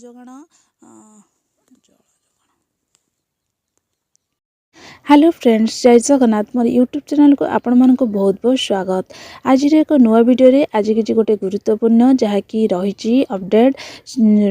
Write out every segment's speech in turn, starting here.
ଯୋଗାଣ hello friends जय जगन्नाथ मोर YouTube channel को आपण मानक बहुत बहुत स्वागत। आज एक नुआ वीडियो रे आज किसी गोटे गुरुत्वपूर्ण जहाँकि रही अपडेट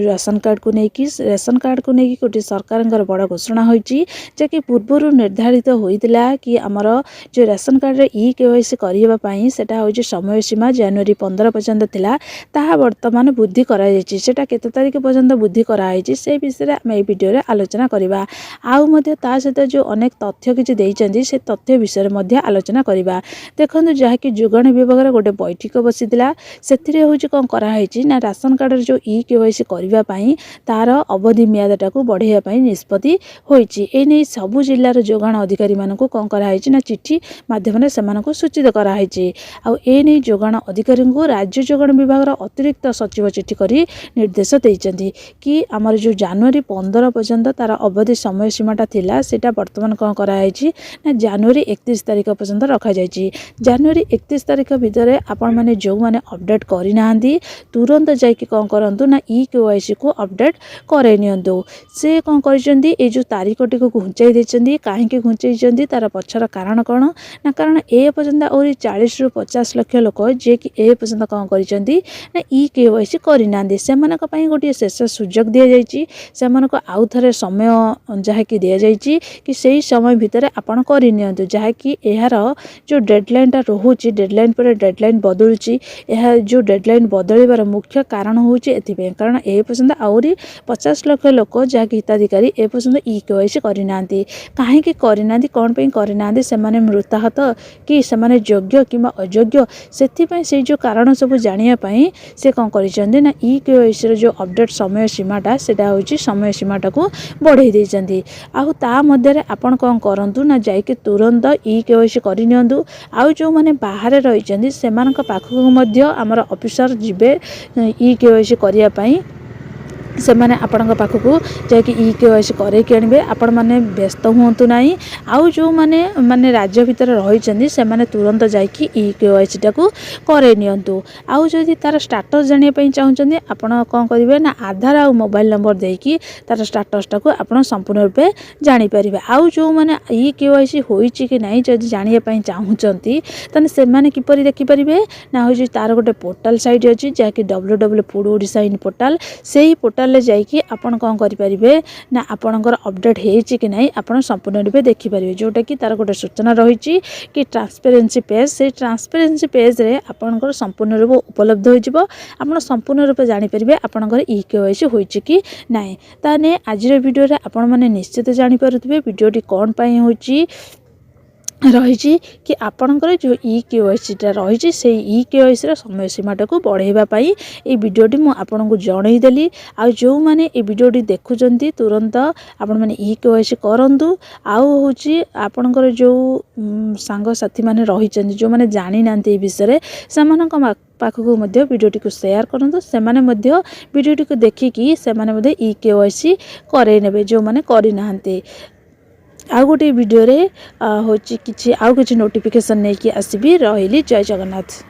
राशन कार्ड को लेकिन गोटे सरकार बड़ घोषणा होती जहाँकि पूर्वर निर्धारित होता कि आमर जो राशन कार्ड रे ई केवाईसी करने से समय सीमा जनवरी 15 पर्यंत थिला ताहा वर्तमान वृद्धि कराइछी केते तारिख पर्यंत वृद्धि कराई से विषय आम ये वीडियो रे आलोचना करबा आउ मध्य ता सहित जो अनेक तथ्य किछि देइछन्ती से तथ्य विषय मध्य आलोचना करबा। देखंतु जहाँकि जोगाण विभाग गोटे बैठक बसीला से हूँ कौन कराई ना राशन कार्ड जो ई केवाईसी करने तार अवधि म्यादा को बढ़ाई निष्पत्ति होती एने सबू जिलार जोगाण अधिकारी मानक कौन कराई ना चिठी माध्यम से सूचित कराई आने जोगाण अधिकारी को राज्य जोगाण विभाग अतिरिक्त सचिव चिठी कर निर्देश देइछन्ती कि आमर जो जनवरी 15 पर्यंत तार अवधि समय सीमाटा थिला सेटा वर्तमान कौन कराई ना जनवरी 31 तारिख पर्यंत रखा जाइए। जनवरी 31 तारिख भितर आपण मैंने जो मैंने अपडेट करना तुरंत जाकि कौन करूँ ना ई केवाईसी को अपडेट करे नियंतु से कौन कर जो तारीख टी घुंचाई देते कहीं घुंचाई तार पछर कारण कौन ना कारण ए पर्यंत और 40 ରୁ 50 लक्ष लोक जे कि ए पर्यंत कौन कर ई केवाईसी करना से गोटे शेष सुजोग दि जाए आउ थे समय जहाँकि दि जाए कि सही समय भितर आपण करनी जहाँकि यार जो डेडलाइन टा रोचे डेडलाइन पर डेडलाइन बदलुची जो डेडलाइन बदलबार मुख्य कारण हूँ कारण ए पर्यंत आहरी 50 लक्ष लोक जहाँकि हिताधिकारी ए पर्यंत ई केवाईसी करना कहीं करना कौन पे करना से मृताहत कि से योग्य कि अयोग्य से जो कारण सब जानापी से कौन कर ना ई केवाईसी जो अपडेट समय सीमाटा से समय सीमाटा को बढ़ाई देती आउ ता मध्य आपण कौन करूँ ना जाकि तुरंत ई केवाईसी करनी आउ जो मैंने बाहर रही से पाखक आमर ऑफिसर जीवे ई केवाईसी करने से मैंने आपण पाखक जाकि ई केवाईसी करके आनबे आपण मैंने व्यस्त हूँ ना आउ जो मैंने माने राज्य भितर रही से मैंने तुरंत जाकि ई केवाईसी टाक करे नियंतु आउ जदि तार स्टाटस जानिया चाहते आपण कौन करेंगे ना आधार आ मोबाइल नंबर देकी तार स्टाटस टाक आपण संपूर्ण रूपे जानीपर आउ जो मैंने ई केवाईसी होइछि कि नहीं जदि जानिया चाहूँगी ताने से माने किपरि देखिपारे ना हूँ तार गोटे पोर्टाल साइट अच्छी जहाँकि www.foododisha पोर्टाल से ही पोर्टाल जाइए आपण कौन करें ना आपणकर अपडेट होती कि नहीं आपड़ संपूर्ण रूपे देखिपारे जोटा कि तार गोटे सूचना रही कि ट्रांसपेरेन्सी पेज से ट्रांसपेरेन्सी पेज रे आपणकर संपूर्ण रूप उपलब्ध हो आप संपूर्ण रूपे जानीपर आपणकर ई केवाईसी होइछि कि नहीं ताने आज वीडियो रे आपण माने निश्चित जानीपारुथिबे वीडियोटी कौन पाई होइछि रही कि आपणकर जो ई केवाईसीटा रही से ई केवाईसी समय सीमाटा को बढ़ाई ये वीडियोटी मुझे जनईदेली आ जो मैंने ये वीडियोटी देखुंत तुरंत आपण मैंने ई केवाईसी करूँ आउ आपणकर जो सांगसाथी मैंने रही जो मैंने जानी ना विषय से पाखक वीडियोटी को शेयर करूँ से वीडियोटी को देखिकी से ई केवाईसी करे जो मैंने करना आउ गोटे वीडियो रे होची किछि आउ किछि नोटिफिकेशन नहीं कि आसबि रहिली जय जगन्नाथ।